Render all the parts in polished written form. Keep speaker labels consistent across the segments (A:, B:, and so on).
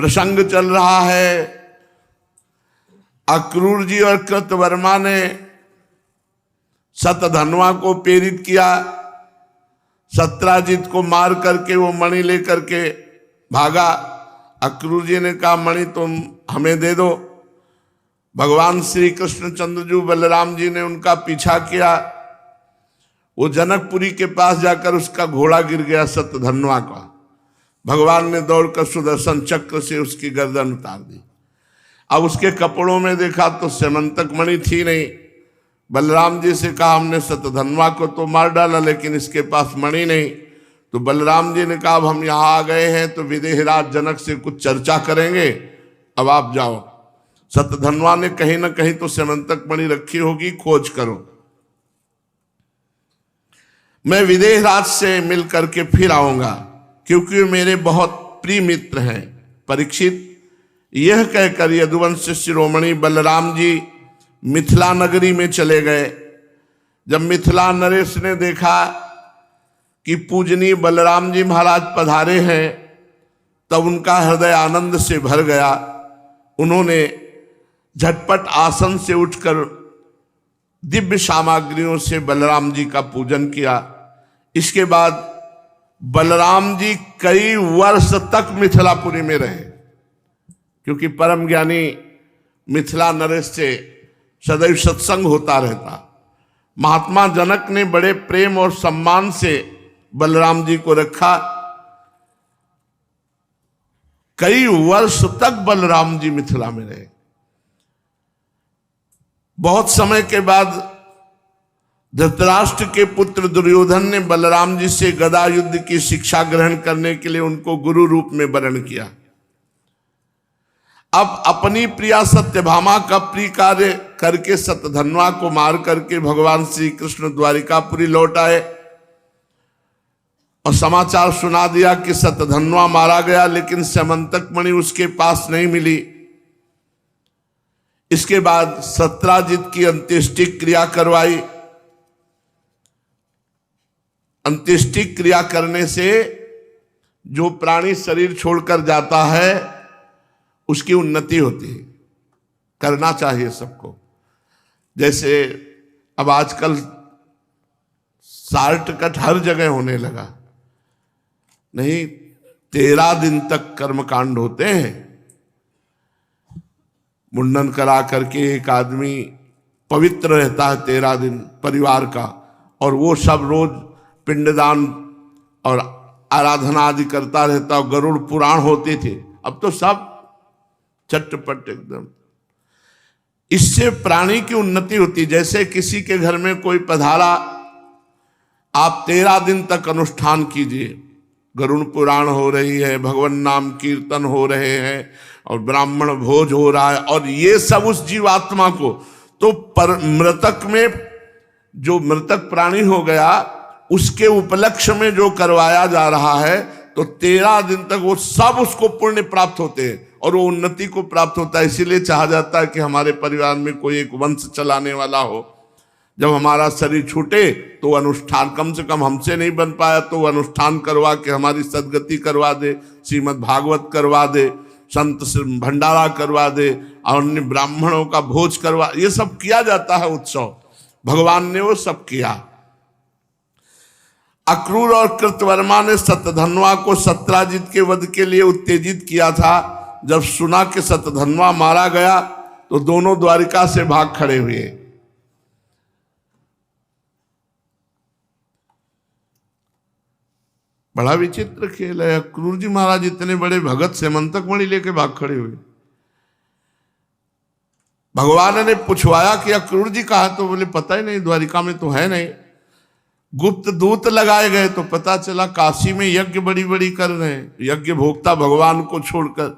A: प्रसंग चल रहा है। अक्रूर जी और कृतवर्मा ने शतधन्वा को प्रेरित किया। सत्राजित को मार करके वो मणि लेकर के भागा। अक्रूर जी ने कहा मणि तुम हमें दे दो। भगवान श्री कृष्णचंद्र जी बलराम जी ने उनका पीछा किया। वो जनकपुरी के पास जाकर उसका घोड़ा गिर गया शतधन्वा का। भगवान ने दौड़कर सुदर्शन चक्र से उसकी गर्दन उतार दी। अब उसके कपड़ों में देखा तो स्यमंतक मणि थी नहीं। बलराम जी से कहा हमने शतधन्वा को तो मार डाला लेकिन इसके पास मणि नहीं। तो बलराम जी ने कहा अब हम यहाँ आ गए हैं तो विदेहराज जनक से कुछ चर्चा करेंगे, अब आप जाओ। शतधन्वा ने कहीं ना कहीं तो स्यमंतक मणि रखी होगी, खोज करो, मैं विदेहराज से मिल करके फिर आऊंगा क्योंकि मेरे बहुत प्रिय मित्र हैं। परीक्षित यह कहकर यदुवंश शिरोमणि बलराम जी मिथिला नगरी में चले गए। जब मिथिला नरेश ने देखा कि पूजनीय बलराम जी महाराज पधारे हैं तब उनका हृदय आनंद से भर गया। उन्होंने झटपट आसन से उठकर दिव्य सामग्रियों से बलराम जी का पूजन किया। इसके बाद बलराम जी कई वर्ष तक मिथिलापुरी में रहे क्योंकि परम ज्ञानी मिथिला नरेश से सदैव सत्संग होता रहता। महात्मा जनक ने बड़े प्रेम और सम्मान से बलराम जी को रखा। कई वर्ष तक बलराम जी मिथिला में रहे। बहुत समय के बाद धृतराष्ट्र के पुत्र दुर्योधन ने बलराम जी से गदा युद्ध की शिक्षा ग्रहण करने के लिए उनको गुरु रूप में वर्ण किया। अब अपनी प्रिया सत्यभामा का प्रिय कार्य करके शतधन्वा को मार करके भगवान श्री कृष्ण द्वारिकापुरी लौट आए और समाचार सुना दिया कि शतधन्वा मारा गया लेकिन स्यमंतक मणि उसके पास नहीं मिली। इसके बाद सत्राजित की अंत्येष्टि क्रिया करवाई। अंत्येष्टि क्रिया करने से जो प्राणी शरीर छोड़कर जाता है उसकी उन्नति होती है, करना चाहिए सबको। जैसे अब आजकल शॉर्टकट हर जगह होने लगा, नहीं 13 दिन तक कर्मकांड होते हैं। मुंडन करा करके एक आदमी पवित्र रहता है 13 दिन परिवार का, और वो सब रोज पिंडदान और आराधना आदि करता रहता। गरुड़ पुराण होते थे, अब तो सब चटपट एकदम। इससे प्राणी की उन्नति होती। जैसे किसी के घर में कोई पधारा, आप 13 दिन तक अनुष्ठान कीजिए, गरुड़ पुराण हो रही है, भगवान नाम कीर्तन हो रहे हैं और ब्राह्मण भोज हो रहा है, और ये सब उस जीवात्मा को तो मृतक में जो मृतक प्राणी हो गया उसके उपलक्ष्य में जो करवाया जा रहा है, तो 13 दिन तक वो सब उसको पुण्य प्राप्त होते हैं और वो उन्नति को प्राप्त होता है। इसीलिए चाहा जाता है कि हमारे परिवार में कोई एक वंश चलाने वाला हो। जब हमारा शरीर छूटे तो अनुष्ठान, कम से कम हमसे नहीं बन पाया तो वो अनुष्ठान करवा के हमारी सदगति करवा दे, श्रीमद् भागवत करवा दे, संत से भंडारा करवा दे और अन्य ब्राह्मणों का भोज करवा, ये सब किया जाता है उत्सव। भगवान ने वो सब किया। अक्रूर और कृतवर्मा ने शतधन्वा को सत्राजित के वध के लिए उत्तेजित किया था। जब सुना कि शतधन्वा मारा गया तो दोनों द्वारिका से भाग खड़े हुए। बड़ा विचित्र खेल है। अक्रूर जी महाराज इतने बड़े भगत स्यमंतक मणि लेके भाग खड़े हुए। भगवान ने पूछवाया कि अक्रूर जी कहा, तो बोले पता ही नहीं, द्वारिका में तो है नहीं। गुप्त दूत लगाए गए तो पता चला काशी में यज्ञ बड़ी बड़ी कर रहे हैं, यज्ञ भोक्ता भगवान को छोड़कर।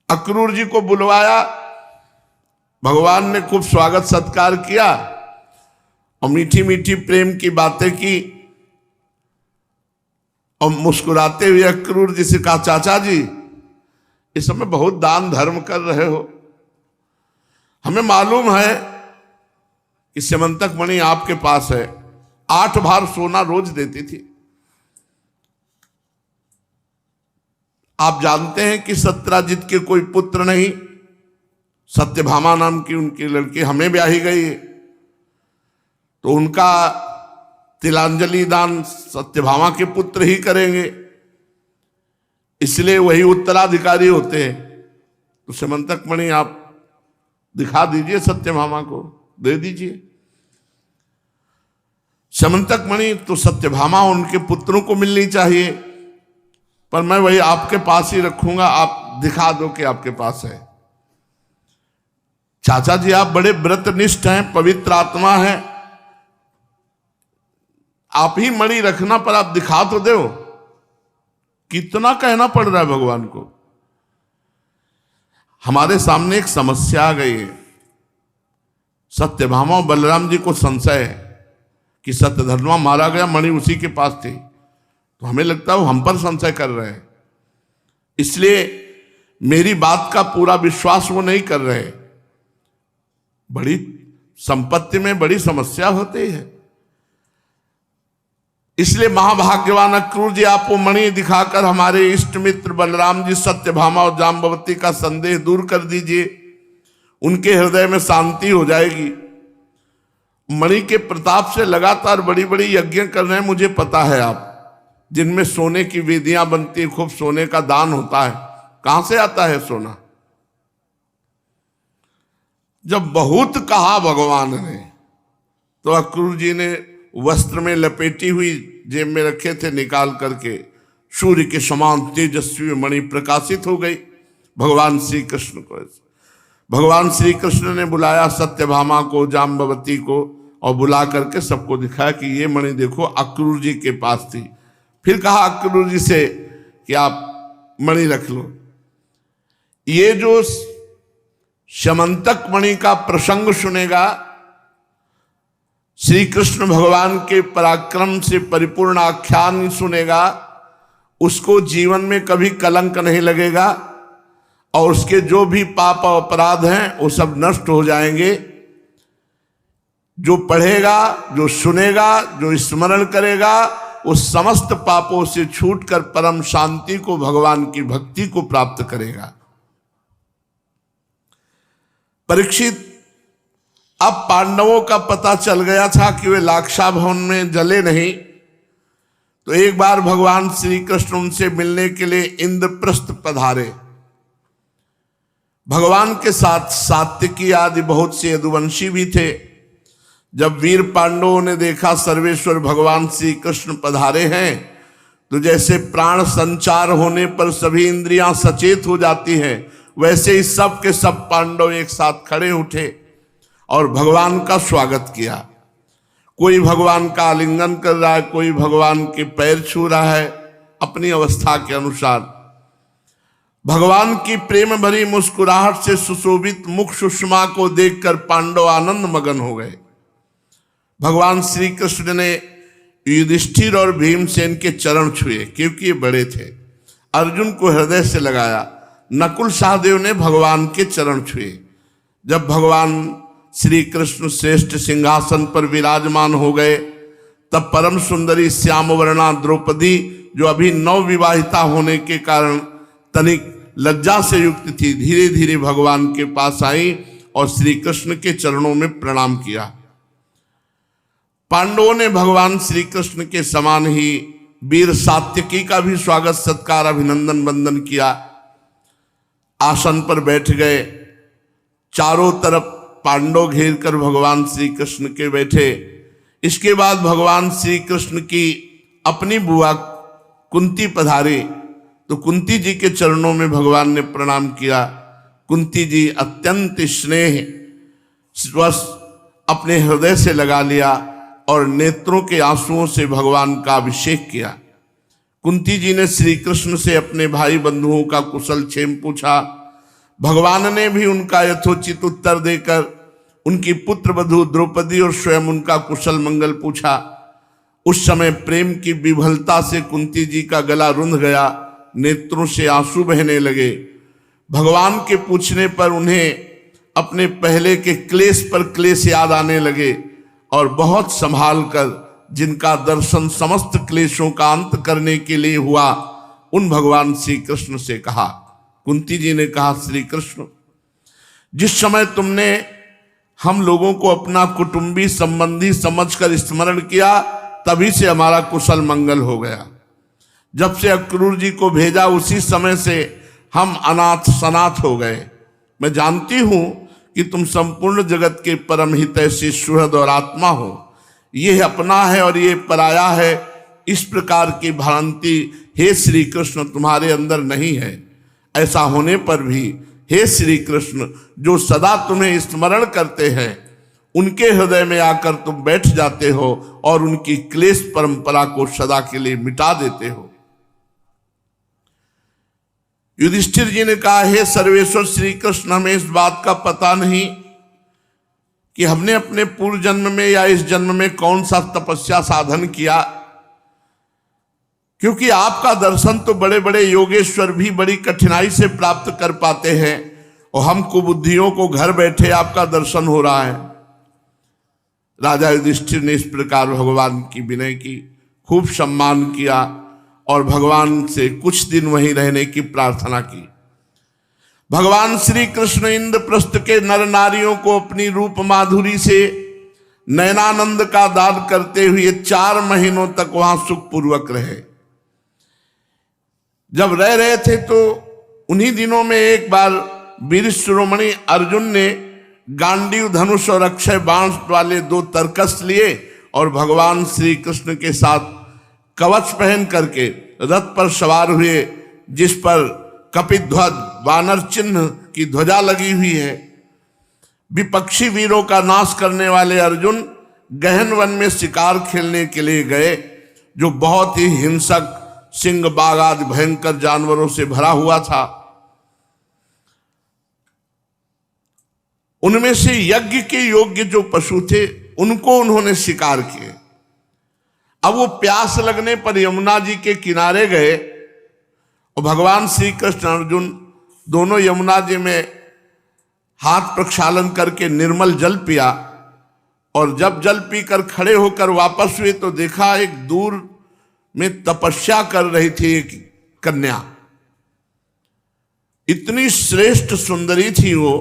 A: अक्रूर जी को बुलवाया, भगवान ने खूब स्वागत सत्कार किया और मीठी मीठी प्रेम की बातें की और मुस्कुराते हुए अक्रूर जी से कहा, चाचा जी इस समय बहुत दान धर्म कर रहे हो, हमें मालूम है कि स्यमंतक मणि आपके पास है, 8 भार सोना रोज देती थी, आप जानते हैं कि सत्यराजित के कोई पुत्र नहीं, सत्यभामा नाम की उनकी लड़की हमें ब्याही गई है, तो उनका तिलांजलि दान सत्यभामा के पुत्र ही करेंगे, इसलिए वही उत्तराधिकारी होते हैं। तो समंतक मणि आप दिखा दीजिए, सत्यभामा को दे दीजिए। समंतक मणि तो सत्यभामा उनके पुत्रों को मिलनी चाहिए, पर मैं वही आपके पास ही रखूंगा, आप दिखा दो कि आपके पास है। चाचा जी आप बड़े व्रतनिष्ठ हैं, पवित्र आत्मा हैं, आप ही मणि रखना, पर आप दिखा तो दो। कितना कहना पड़ रहा है भगवान को। हमारे सामने एक समस्या आ गई है। सत्यभामा और बलराम जी को संशय है कि सत्यधर्मा मारा गया, मणि उसी के पास थी, तो हमें लगता है वो हम पर संशय कर रहे हैं, इसलिए मेरी बात का पूरा विश्वास वो नहीं कर रहे। बड़ी संपत्ति में बड़ी समस्या होती है, इसलिए महाभाग्यवान अक्रूर जी आप वो मणि दिखाकर हमारे इष्ट मित्र बलराम जी, सत्यभामा और जाम्बवती का संदेह दूर कर दीजिए, उनके हृदय में शांति हो जाएगी। मणि के प्रताप से लगातार बड़ी बड़ी यज्ञ कर रहे हैं, मुझे पता है आप, जिनमें सोने की वेदियां बनती है, खूब सोने का दान होता है। कहां से आता है सोना? जब बहुत कहा भगवान ने, तो अक्रूर जी ने वस्त्र में लपेटी हुई जेब में रखे थे, निकाल करके सूर्य के समान तेजस्वी मणि प्रकाशित हो गई भगवान श्री कृष्ण को। भगवान श्री कृष्ण ने बुलाया सत्यभामा को, जाम्बवती को, और बुला करके सबको दिखाया कि ये मणि देखो अक्रूर जी के पास थी। फिर कहा अक्रूर जी से कि आप मणि रख लो। ये जो समंतक मणि का प्रसंग सुनेगा, श्री कृष्ण भगवान के पराक्रम से परिपूर्ण आख्यान सुनेगा, उसको जीवन में कभी कलंक नहीं लगेगा, और उसके जो भी पाप और अपराध हैं वो सब नष्ट हो जाएंगे। जो पढ़ेगा, जो सुनेगा, जो स्मरण करेगा, उस समस्त पापों से छूटकर परम शांति को, भगवान की भक्ति को प्राप्त करेगा। परीक्षित, अब पांडवों का पता चल गया था कि वे लाक्षा भवन में जले नहीं, तो एक बार भगवान श्री कृष्ण उनसे मिलने के लिए इंद्रप्रस्थ पधारे। भगवान के साथ सात्विकी आदि बहुत से यदुवंशी भी थे। जब वीर पांडवों ने देखा सर्वेश्वर भगवान श्री कृष्ण पधारे हैं, तो जैसे प्राण संचार होने पर सभी इंद्रियां सचेत हो जाती हैं, वैसे ही सब के सब पांडव एक साथ खड़े उठे और भगवान का स्वागत किया। कोई भगवान का आलिंगन कर रहा है, कोई भगवान के पैर छू रहा है, अपनी अवस्था के अनुसार। भगवान की प्रेम भरी मुस्कुराहट से सुशोभित मुख सुषमा को देखकर पांडव आनंद मगन हो गए। भगवान श्री कृष्ण ने युधिष्ठिर और भीमसेन के चरण छुए, क्योंकि ये बड़े थे। अर्जुन को हृदय से लगाया। नकुल सहदेव ने भगवान के चरण छुए। जब भगवान श्री कृष्ण श्रेष्ठ सिंहासन पर विराजमान हो गए, तब परम सुंदरी श्यामवर्णा द्रौपदी, जो अभी नवविवाहिता होने के कारण तनिक लज्जा से युक्त थी, धीरे धीरे भगवान के पास आई और श्री कृष्ण के चरणों में प्रणाम किया। पांडवों ने भगवान श्री कृष्ण के समान ही वीर सात्यकी का भी स्वागत सत्कार अभिनंदन वंदन किया। आसन पर बैठ गए। चारों तरफ पांडव घेर कर भगवान श्री कृष्ण के बैठे। इसके बाद भगवान श्री कृष्ण की अपनी बुआ कुंती पधारी, तो कुंती जी के चरणों में भगवान ने प्रणाम किया। कुंती जी अत्यंत स्नेह वश अपने हृदय से लगा लिया और नेत्रों के आंसुओं से भगवान का अभिषेक किया। कुंती जी ने श्री कृष्ण से अपने भाई बंधुओं का कुशल क्षेम पूछा। भगवान ने भी उनका यथोचित उत्तर देकर उनकी पुत्र वधू द्रौपदी और स्वयं उनका कुशल मंगल पूछा। उस समय प्रेम की विभलता से कुंती जी का गला रुंध गया, नेत्रों से आंसू बहने लगे। भगवान के पूछने पर उन्हें अपने पहले के क्लेश पर क्लेश याद आने लगे और बहुत संभाल कर जिनका दर्शन समस्त क्लेशों का अंत करने के लिए हुआ, उन भगवान श्री कृष्ण से कहा। कुंती जी ने कहा, श्री कृष्ण, जिस समय तुमने हम लोगों को अपना कुटुंबी संबंधी समझकर स्मरण किया, तभी से हमारा कुशल मंगल हो गया। जब से अक्रूर जी को भेजा, उसी समय से हम अनाथ सनाथ हो गए। मैं जानती हूं कि तुम संपूर्ण जगत के परम हितैषी सुहृद और आत्मा हो। ये अपना है और ये पराया है, इस प्रकार की भ्रांति हे श्री कृष्ण तुम्हारे अंदर नहीं है। ऐसा होने पर भी हे श्री कृष्ण, जो सदा तुम्हें स्मरण करते हैं, उनके हृदय में आकर तुम बैठ जाते हो और उनकी क्लेश परंपरा को सदा के लिए मिटा देते हो। युधिष्ठिर जी ने कहा, हे सर्वेश्वर श्री कृष्ण, हमें इस बात का पता नहीं कि हमने अपने पूर्व जन्म में या इस जन्म में कौन सा तपस्या साधन किया, क्योंकि आपका दर्शन तो बड़े बड़े योगेश्वर भी बड़ी कठिनाई से प्राप्त कर पाते हैं और हम कुबुद्धियों को घर बैठे आपका दर्शन हो रहा है। राजा युधिष्ठिर ने इस प्रकार भगवान की विनय की, खूब सम्मान किया और भगवान से कुछ दिन वहीं रहने की प्रार्थना की। भगवान श्री कृष्ण इंद्रप्रस्थ के नर नारियों को अपनी रूप माधुरी से नयनानंद का दान करते हुए 4 महीनों तक वहां सुखपूर्वक रहे। जब रह रहे थे तो उन्हीं दिनों में एक बार वीर शिरोमणि अर्जुन ने गांडीव धनुष और अक्षय बाण वाले 2 तरकस लिए और भगवान श्री कृष्ण के साथ कवच पहन करके रथ पर सवार हुए, जिस पर कपिध्वज वानर चिन्ह की ध्वजा लगी हुई है। विपक्षी वीरों का नाश करने वाले अर्जुन गहन वन में शिकार खेलने के लिए गए, जो बहुत ही हिंसक सिंह बाघ आदि भयंकर जानवरों से भरा हुआ था। उनमें से यज्ञ के योग्य जो पशु थे, उनको उन्होंने शिकार किए। अब वो प्यास लगने पर यमुना जी के किनारे गए और भगवान श्री कृष्ण अर्जुन दोनों यमुना जी में हाथ प्रक्षालन करके निर्मल जल पिया। और जब जल पीकर खड़े होकर वापस हुए तो देखा एक दूर में तपस्या कर रही थी एक कन्या। इतनी श्रेष्ठ सुंदरी थी वो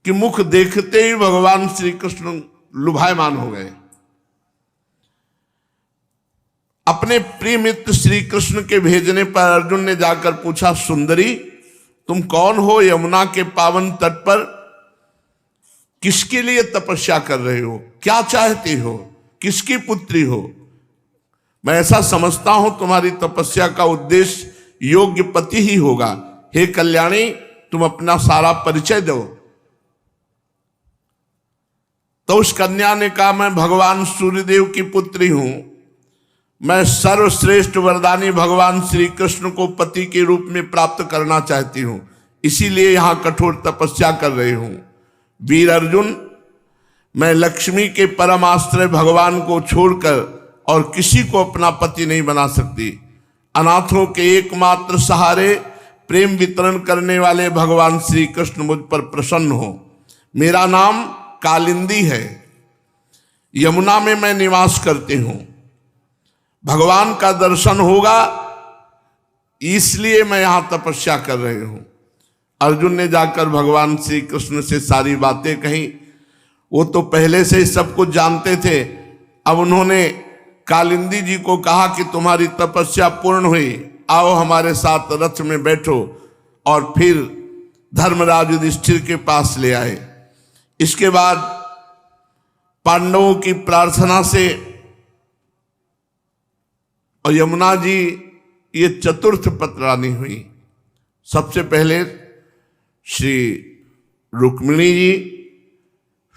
A: कि मुख देखते ही भगवान श्री कृष्ण लुभायमान हो गए। अपने प्रिय मित्र श्री कृष्ण के भेजने पर अर्जुन ने जाकर पूछा, सुंदरी तुम कौन हो? यमुना के पावन तट पर किसके लिए तपस्या कर रहे हो? क्या चाहती हो? किसकी पुत्री हो? मैं ऐसा समझता हूं तुम्हारी तपस्या का उद्देश्य योग्य पति ही होगा। हे कल्याणी, तुम अपना सारा परिचय दो। तो उस कन्या ने कहा, मैं भगवान सूर्यदेव की पुत्री हूं। मैं सर्वश्रेष्ठ वरदानी भगवान श्री कृष्ण को पति के रूप में प्राप्त करना चाहती हूं, इसीलिए यहां कठोर तपस्या कर रही हूं। वीर अर्जुन, मैं लक्ष्मी के परम आश्रय भगवान को छोड़कर और किसी को अपना पति नहीं बना सकती। अनाथों के एकमात्र सहारे प्रेम वितरण करने वाले भगवान श्री कृष्ण मुझ पर प्रसन्न हो। मेरा नाम कालिंदी है, यमुना में मैं निवास करती हूं। भगवान का दर्शन होगा इसलिए मैं यहां तपस्या कर रही हूं। अर्जुन ने जाकर भगवान श्री कृष्ण से सारी बातें कही। वो तो पहले से ही सब कुछ जानते थे। अब उन्होंने कालिंदी जी को कहा कि तुम्हारी तपस्या पूर्ण हुई, आओ हमारे साथ रथ में बैठो, और फिर धर्मराज युधिष्ठिर के पास ले आए। इसके बाद पांडवों की प्रार्थना से और यमुना जी ये चतुर्थ पत्रानी हुई। सबसे पहले श्री रुक्मिणी जी,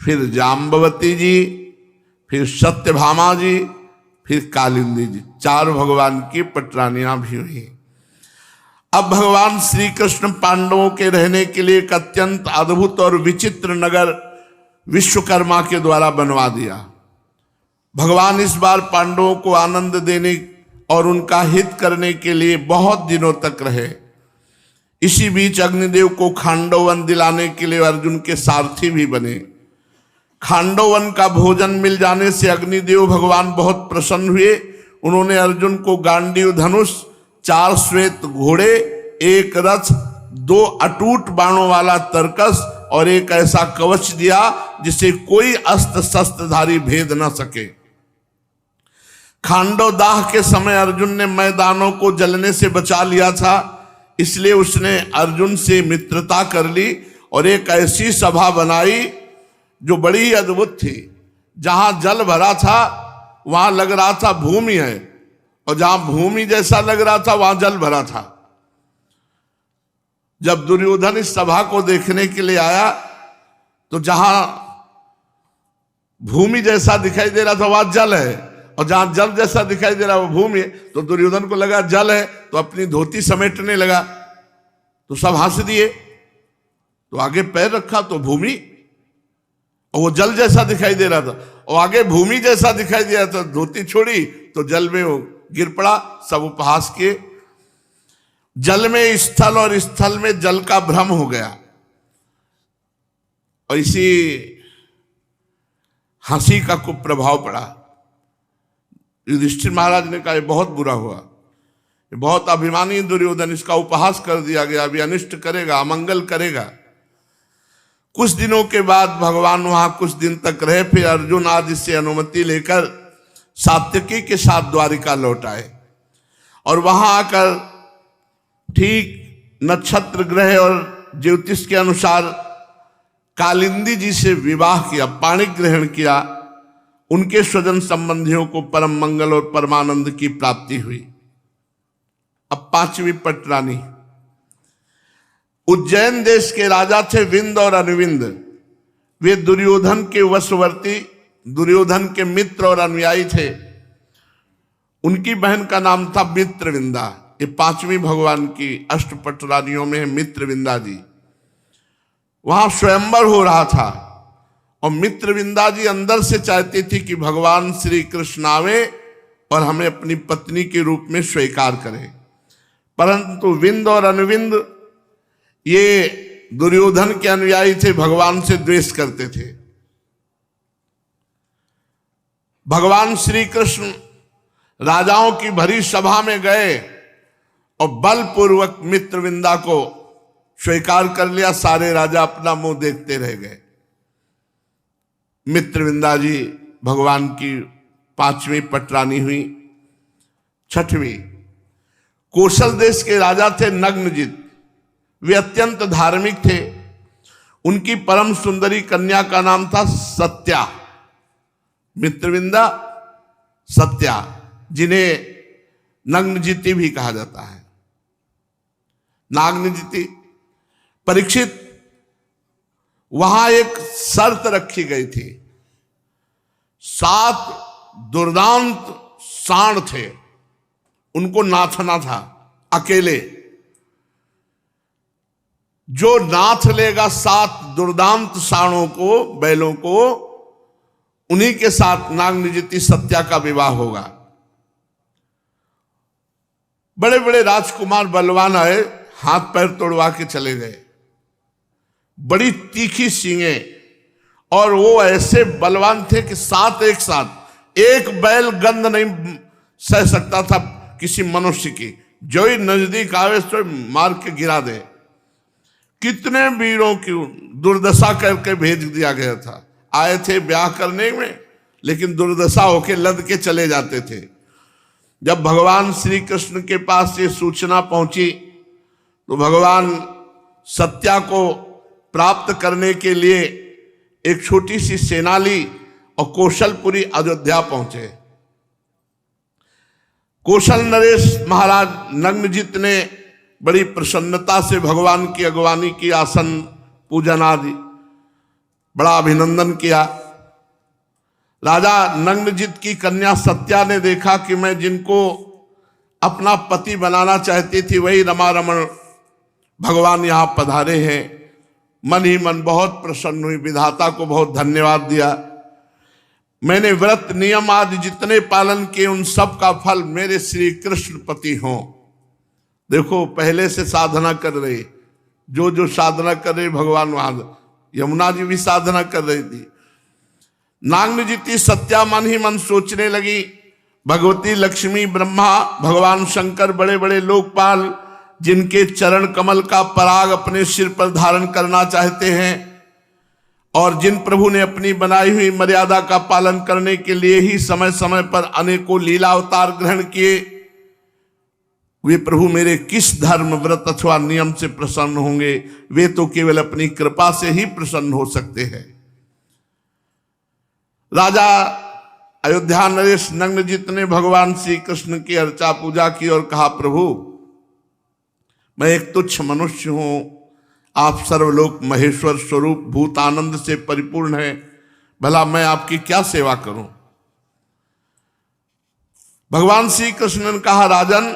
A: फिर जाम्बवती जी, फिर सत्यभामा जी, फिर कालिंदी जी, 4 भगवान की पटरानियां भी हुई। अब भगवान श्री कृष्ण पांडवों के रहने के लिए एक अत्यंत अद्भुत और विचित्र नगर विश्वकर्मा के द्वारा बनवा दिया। भगवान इस बार पांडवों को आनंद देने और उनका हित करने के लिए बहुत दिनों तक रहे। इसी बीच अग्निदेव को खांडववन दिलाने के लिए अर्जुन के सारथी भी बने। खांडववन का भोजन मिल जाने से अग्निदेव भगवान बहुत प्रसन्न हुए। उन्होंने अर्जुन को गांडीव धनुष, 4 श्वेत घोड़े, 1 रथ, 2 अटूट बाणों वाला तरकस और एक ऐसा कवच दिया जिसे कोई अस्त्र शस्त्रधारी भेद न सके। खांडवदाह के समय अर्जुन ने मैदानों को जलने से बचा लिया था, इसलिए उसने अर्जुन से मित्रता कर ली और एक ऐसी सभा बनाई जो बड़ी अद्भुत थी। जहां जल भरा था वहां लग रहा था भूमि है, और जहां भूमि जैसा लग रहा था वहां जल भरा था। जब दुर्योधन इस सभा को देखने के लिए आया तो जहां भूमि जैसा दिखाई दे रहा था वहां जल है, और जहां जल जैसा दिखाई दे रहा वो भूमि है। तो दुर्योधन को लगा जल है, तो अपनी धोती समेटने लगा, तो सब हंस दिए। तो आगे पैर रखा तो भूमि, और वो जल जैसा दिखाई दे रहा था, और आगे भूमि जैसा दिखाई दे रहा था। धोती छोड़ी तो जल में वो गिर पड़ा। सब उपहास किए। जल में स्थल और स्थल में जल का भ्रम हो गया, और इसी हंसी का कुप्रभाव पड़ा। युधिष्ठिर महाराज ने कहा ये बहुत बुरा हुआ, ये बहुत अभिमानी दुर्योधन, इसका उपहास कर दिया गया, अभी अनिष्ट करेगा, अमंगल करेगा। कुछ दिनों के बाद भगवान वहां कुछ दिन तक रहे, फिर अर्जुन आदि से अनुमति लेकर सात्यकी के साथ द्वारिका लौट आए, और वहां आकर ठीक नक्षत्र ग्रह और ज्योतिष के अनुसार कालिंदी जी से विवाह किया, पाणिक ग्रहण किया। उनके स्वजन संबंधियों को परम मंगल और परमानंद की प्राप्ति हुई। अब 5वीं पटरानी। उज्जैन देश के राजा थे विंद और अनुविंद। वे दुर्योधन के वशवर्ती, दुर्योधन के मित्र और अनुयायी थे। उनकी बहन का नाम था मित्रविंदा। ये 5वीं भगवान की अष्टपटरानियों में है मित्रविंदा जी। वहां स्वयंवर हो रहा था, और मित्रविंदा जी अंदर से चाहती थी कि भगवान श्री कृष्ण आवे और हमें अपनी पत्नी के रूप में स्वीकार करें। परंतु विंद और अनुविंद ये दुर्योधन के अनुयायी थे, भगवान से द्वेष करते थे। भगवान श्री कृष्ण राजाओं की भरी सभा में गए और बलपूर्वक मित्रविंदा को स्वीकार कर लिया। सारे राजा अपना मुंह देखते रह गए। मित्रविंदा जी भगवान की 5वीं पटरानी हुई। 6वीं, कौशल देश के राजा थे नग्नजित। वे अत्यंत धार्मिक थे। उनकी परम सुंदरी कन्या का नाम था सत्या। मित्रविंदा, सत्या, जिन्हें नग्नजिति भी कहा जाता है। नाग्नजिति। परीक्षित, वहां एक शर्त रखी गई थी। 7 दुर्दांत साण थे, उनको नाथना था अकेले। जो नाथ लेगा 7 दुर्दांत साणों को, बैलों को, उन्हीं के साथ नागनिजिति सत्या का विवाह होगा। बड़े बड़े राजकुमार बलवान आए, हाथ पैर तोड़वा के चले गए। बड़ी तीखी सींगें, और वो ऐसे बलवान थे कि 7 एक साथ, एक बैल गंध नहीं सह सकता था किसी मनुष्य की। जो ही नजदीक आवे तो मार के गिरा दे। कितने वीरों की दुर्दशा करके भेज दिया गया था। आए थे ब्याह करने में, लेकिन दुर्दशा होके लद के चले जाते थे। जब भगवान श्री कृष्ण के पास ये सूचना पहुंची तो भगवान सत्या को प्राप्त करने के लिए एक छोटी सी सेना ली और कौशलपुरी अयोध्या पहुंचे। कौशल नरेश महाराज नग्नजित ने बड़ी प्रसन्नता से भगवान की अगवानी की, आसन पूजन आदि बड़ा अभिनंदन किया। राजा नग्नजित की कन्या सत्या ने देखा कि मैं जिनको अपना पति बनाना चाहती थी वही रमा रमण भगवान यहाँ पधारे हैं। मन ही मन बहुत प्रसन्न हुई, विधाता को बहुत धन्यवाद दिया। मैंने व्रत नियम आदि जितने पालन किए उन सब का फल मेरे श्री कृष्ण पति हों। देखो पहले से साधना कर रही, जो साधना कर रही भगवान वहां, यमुना जी भी साधना कर रही थी। नागनिजिति सत्या मन ही मन सोचने लगी, भगवती लक्ष्मी, ब्रह्मा, भगवान शंकर, बड़े बड़े लोकपाल जिनके चरण कमल का पराग अपने सिर पर धारण करना चाहते हैं और जिन प्रभु ने अपनी बनाई हुई मर्यादा का पालन करने के लिए ही समय समय पर अनेकों लीला अवतार ग्रहण किए, वे प्रभु मेरे किस धर्म, व्रत अथवा नियम से प्रसन्न होंगे? वे तो केवल अपनी कृपा से ही प्रसन्न हो सकते हैं। राजा अयोध्या नरेश नग्नजित ने भगवान श्री कृष्ण की अर्चा पूजा की और कहा, प्रभु मैं एक तुच्छ मनुष्य हूं, आप सर्वलोक महेश्वर स्वरूप भूत आनंद से परिपूर्ण है, भला मैं आपकी क्या सेवा करूं? भगवान श्री कृष्ण ने कहा, राजन,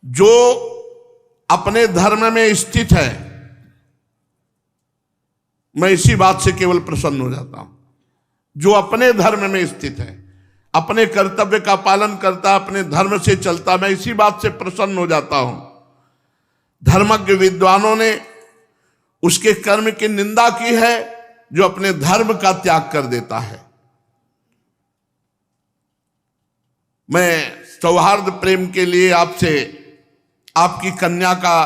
A: जो अपने धर्म में स्थित है मैं इसी बात से केवल प्रसन्न हो जाता हूं। जो अपने धर्म में स्थित है, अपने कर्तव्य का पालन करता, अपने धर्म से चलता, मैं इसी बात से प्रसन्न हो जाता हूं। धर्मज्ञ विद्वानों ने उसके कर्म की निंदा की है जो अपने धर्म का त्याग कर देता है। मैं सौहार्द प्रेम के लिए आपसे आपकी कन्या का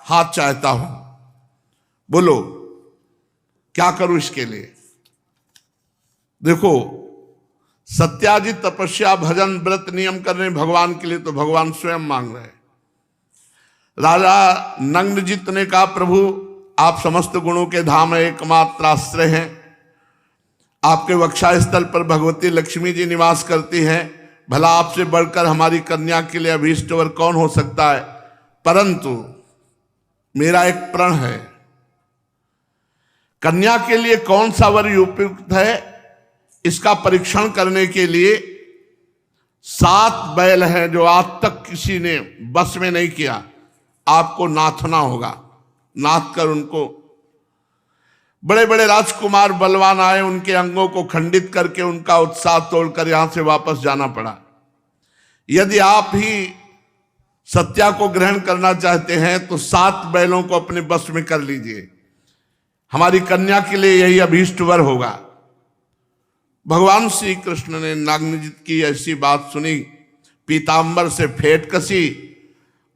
A: हाथ चाहता हूं, बोलो क्या करूं इसके लिए? देखो, सत्याजित तपस्या, भजन, व्रत, नियम करने भगवान के लिए तो भगवान स्वयं मांग रहे हैं। राजा नग्नजित ने कहा, प्रभु आप समस्त गुणों के धाम, एकमात्र आश्रय हैं, आपके वक्षा स्थल पर भगवती लक्ष्मी जी निवास करती हैं, भला आपसे बढ़कर हमारी कन्या के लिए अभीष्ट वर कौन हो सकता है? परंतु मेरा एक प्रण है, कन्या के लिए कौन सा वर उपयुक्त है इसका परीक्षण करने के लिए 7 बैल हैं जो आज तक किसी ने बस में नहीं किया, आपको नाथना होगा। नाथ कर उनको, बड़े बड़े राजकुमार बलवान आए, उनके अंगों को खंडित करके उनका उत्साह तोड़कर यहां से वापस जाना पड़ा। यदि आप ही सत्या को ग्रहण करना चाहते हैं तो 7 बैलों को अपने बस में कर लीजिए, हमारी कन्या के लिए यही अभीष्ट वर होगा। भगवान श्री कृष्ण ने नग्नजित की ऐसी बात सुनी, पीतांबर से फेंट कसी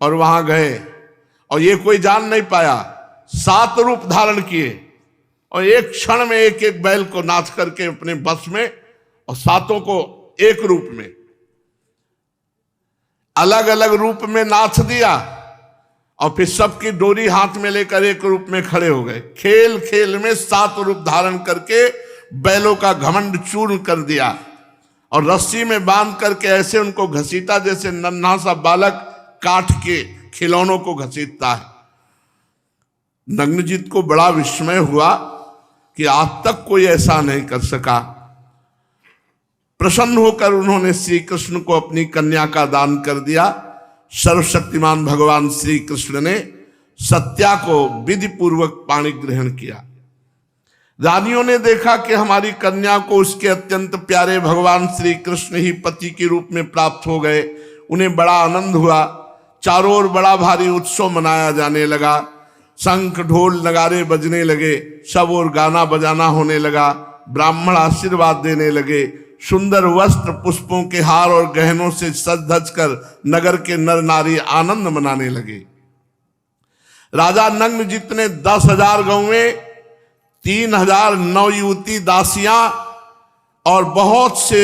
A: और वहां गए, और ये कोई जान नहीं पाया, 7 रूप धारण किए और एक क्षण में एक एक बैल को नाच करके अपने बस में, और 7 को एक रूप में, अलग अलग रूप में नाच दिया, और फिर सबकी डोरी हाथ में लेकर एक रूप में खड़े हो गए। खेल खेल में 7 रूप धारण करके बैलों का घमंड चूर्ण कर दिया और रस्सी में बांध करके ऐसे उनको घसीटा जैसे नन्हा सा बालक काठ के खिलौनों को घसीटता है। नग्नजित को बड़ा विस्मय हुआ कि आज तक कोई ऐसा नहीं कर सका। प्रसन्न होकर उन्होंने श्री कृष्ण को अपनी कन्या का दान कर दिया। सर्वशक्तिमान भगवान श्री कृष्ण ने सत्या को विधि पूर्वक पाणी ग्रहण किया। रानियों ने देखा कि हमारी कन्या को उसके अत्यंत प्यारे भगवान श्री कृष्ण ही पति के रूप में प्राप्त हो गए। उन्हें बड़ा आनंद हुआ। चारों ओर बड़ा भारी उत्सव मनाया जाने लगा। शंख ढोल नगारे बजने लगे, सब ओर गाना बजाना होने लगा। ब्राह्मण आशीर्वाद देने लगे। सुंदर वस्त्र, पुष्पों के हार और गहनों से सज धज कर नगर के नर नारी आनंद मनाने लगे। राजा नग्नजित ने 10,000 गौवें, 3,000 नवयुवती दासियां और बहुत से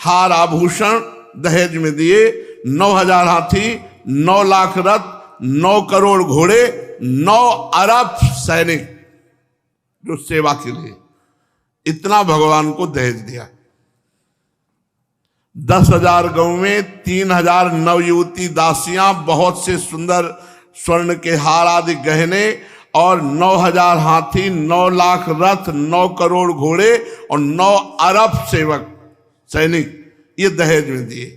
A: हार आभूषण दहेज में दिए। 9,000 हाथी, 9 लाख रथ, 9 करोड़ घोड़े, 9 अरब सैनिक जो सेवा के लिए, इतना भगवान को दहेज दिया। 10,000 गौवें, 3,000 नवयुवती दासियां, बहुत से सुंदर स्वर्ण के हार आदि गहने और 9,000 हाथी, 9 लाख रथ, 9 करोड़ घोड़े और 9 अरब सेवक सैनिक, ये दहेज में दिए।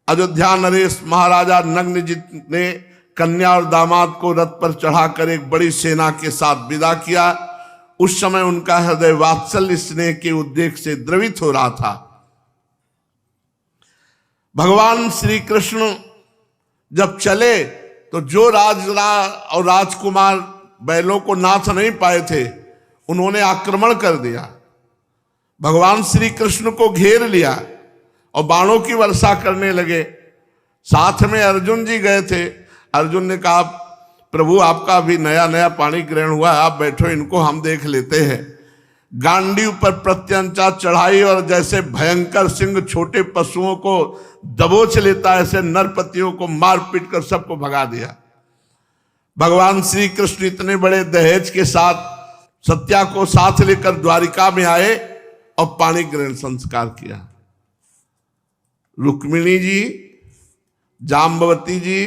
A: अयोध्या नरेश महाराजा नग्नजित ने कन्या और दामाद को रथ पर चढ़ाकर एक बड़ी सेना के साथ विदा किया। उस समय उनका हृदय वात्सल्य स्नेह के उद्रेक से द्रवित हो रहा था। भगवान श्री कृष्ण जब चले तो जो और राजकुमार बैलों को नाच नहीं पाए थे, उन्होंने आक्रमण कर दिया, भगवान श्री कृष्ण को घेर लिया और बाणों की वर्षा करने लगे। साथ में अर्जुन जी गए थे। अर्जुन ने कहा, प्रभु आपका अभी नया नया पाणी ग्रहण हुआ है, आप बैठो, इनको हम देख लेते हैं। गांडीव पर प्रत्यंचा चढ़ाई और जैसे भयंकर सिंह छोटे पशुओं को दबोच लेता है, ऐसे नरपतियों को मार पीट कर सबको भगा दिया। भगवान श्री कृष्ण इतने बड़े दहेज के साथ सत्या को साथ लेकर द्वारिका में आए और पाणी ग्रहण संस्कार किया। रुक्मिणी जी, जाम्बवती जी,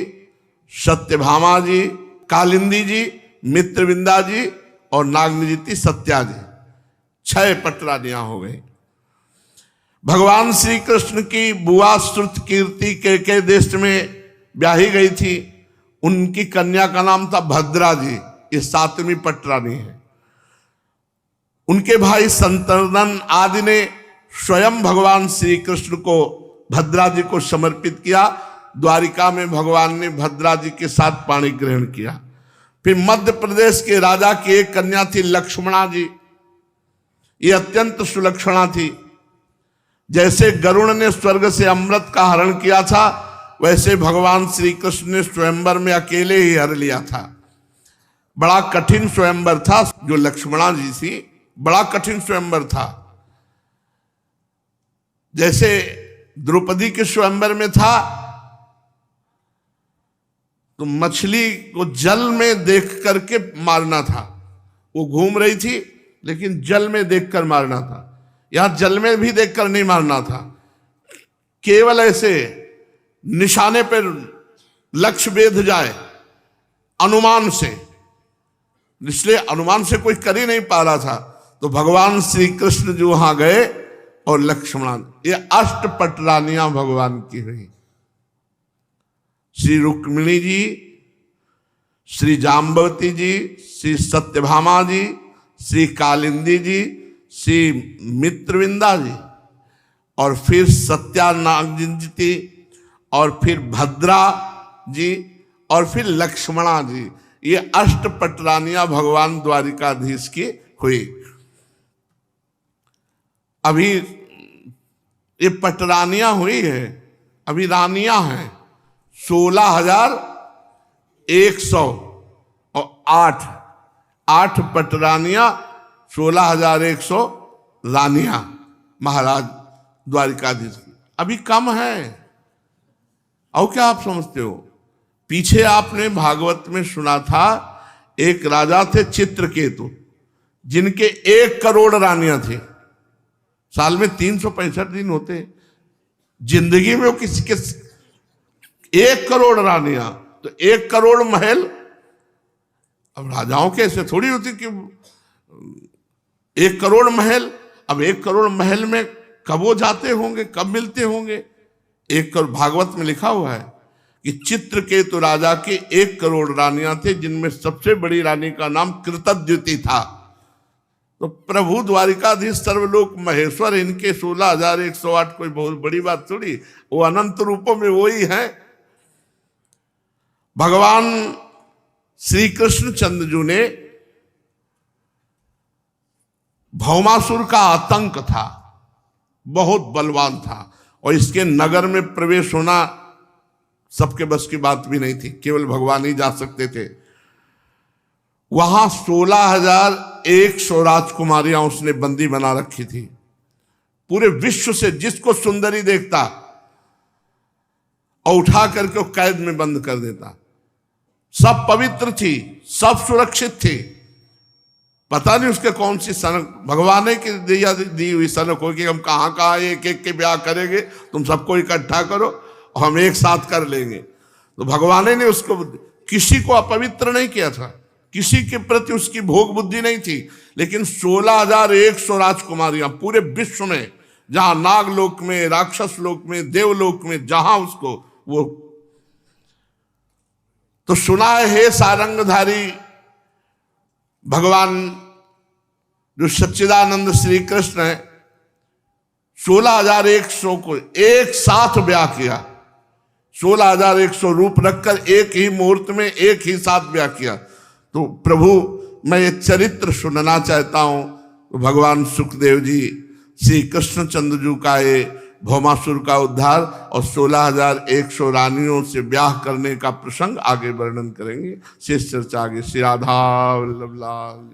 A: सत्यभामा जी, कालिंदी जी, मित्रविंदा जी और नागनिजिति सत्या जी, 6 पटरानियां हो गई। भगवान श्री कृष्ण की बुआ श्रुत कीर्ति के देश में ब्याही गई थी। उनकी कन्या का नाम था भद्रा जी, ये 7वीं पटरानी है। उनके भाई संतर्दन आदि ने स्वयं भगवान श्री कृष्ण को भद्रा जी को समर्पित किया। द्वारिका में भगवान ने भद्रा जी के साथ पाणी ग्रहण किया। फिर मध्य प्रदेश के राजा की एक कन्या थी लक्ष्मणा जी। ये अत्यंत सुलक्षणा थी। जैसे गरुण ने स्वर्ग से अमृत का हरण किया था, वैसे भगवान श्री कृष्ण ने स्वयंवर में अकेले ही हर लिया था। बड़ा कठिन स्वयंवर था जो लक्ष्मणा जी थी, बड़ा कठिन स्वयंवर था। जैसे द्रौपदी के स्वयंवर में था तो मछली को जल में देख करके मारना था। वो घूम रही थी लेकिन जल में देखकर मारना था। यहां जल में भी देखकर नहीं मारना था, केवल ऐसे निशाने पर लक्ष्य भेद जाए अनुमान से। इसलिए अनुमान से कोई कर ही नहीं पा रहा था, तो भगवान श्री कृष्ण जो वहां गए और लक्ष्मण, ये 8 पटरानियां भगवान की हुई। श्री रुक्मिणी जी, श्री जाम्बवती जी, श्री सत्यभामा जी, श्री कालिंदी जी, श्री मित्रविंदा जी और फिर सत्या नागनिजिति और फिर भद्रा जी और फिर लक्ष्मणा जी, ये 8 पटरानियां भगवान द्वारिकाधीश की हुई। अभी ये पटरानियां हुई है, अभी रानियां हैं 16,108 8 पटरानियां, 16,100 रानियां महाराज द्वारिकाधीश की। अभी कम है। और क्या आप समझते हो? पीछे आपने भागवत में सुना था, एक राजा थे चित्रकेतु, जिनके 1 करोड़ रानियां थी। साल में 365 दिन होते, जिंदगी में वो किसी के 1 करोड़ रानियां, तो 1 करोड़ महल। अब राजाओं के ऐसे थोड़ी होती कि 1 करोड़ महल। अब 1 करोड़ महल में कब वो जाते होंगे, कब मिलते होंगे? 1 करोड़ भागवत में लिखा हुआ है कि चित्रकेतु राजा के 1 करोड़ रानियां थे, जिनमें सबसे बड़ी रानी का नाम कृतद्युति था। तो प्रभु द्वारिकाधीश सर्वलोक महेश्वर, इनके 16,108 कोई बहुत बड़ी बात थोड़ी। वो अनंत रूपों में वही है। भगवान श्री कृष्ण चंद्रजू ने, भौमासुर का आतंक था, बहुत बलवान था, और इसके नगर में प्रवेश होना सबके बस की बात भी नहीं थी, केवल भगवान ही जा सकते थे। वहां 16,100 राजकुमारियां उसने बंदी बना रखी थी। पूरे विश्व से जिसको सुंदरी देखता और उठा करके कैद में बंद कर देता। सब पवित्र थी, सब सुरक्षित थी। पता नहीं उसके कौन सी सनक, भगवान ने की दी हुई सनक होगी, हम कहाँ कहाँ एक एक के ब्याह करेंगे, तुम सबको इकट्ठा करो और हम एक साथ कर लेंगे। तो भगवान ने उसको, किसी को अपवित्र नहीं किया था, किसी के प्रति उसकी भोग बुद्धि नहीं थी। लेकिन 16,100 राजकुमारियां पूरे विश्व में, जहां नागलोक में, राक्षस लोक में, देवलोक में, जहां उसको वो। तो सुना है सारंगधारी भगवान जो सच्चिदानंद श्री कृष्ण है, 16,100 को एक साथ ब्याह किया। 16,100 रूप रखकर एक ही मुहूर्त में एक ही साथ ब्याह किया। तो प्रभु, मैं ये चरित्र सुनना चाहता हूं। तो भगवान सुखदेव जी, श्री कृष्ण चंद्रजू का ये भौमासुर का उद्धार और 16,100 रानियों से ब्याह करने का प्रसंग आगे वर्णन करेंगे। शेष चर्चा आगे। श्री राधा वल्लभ लाल।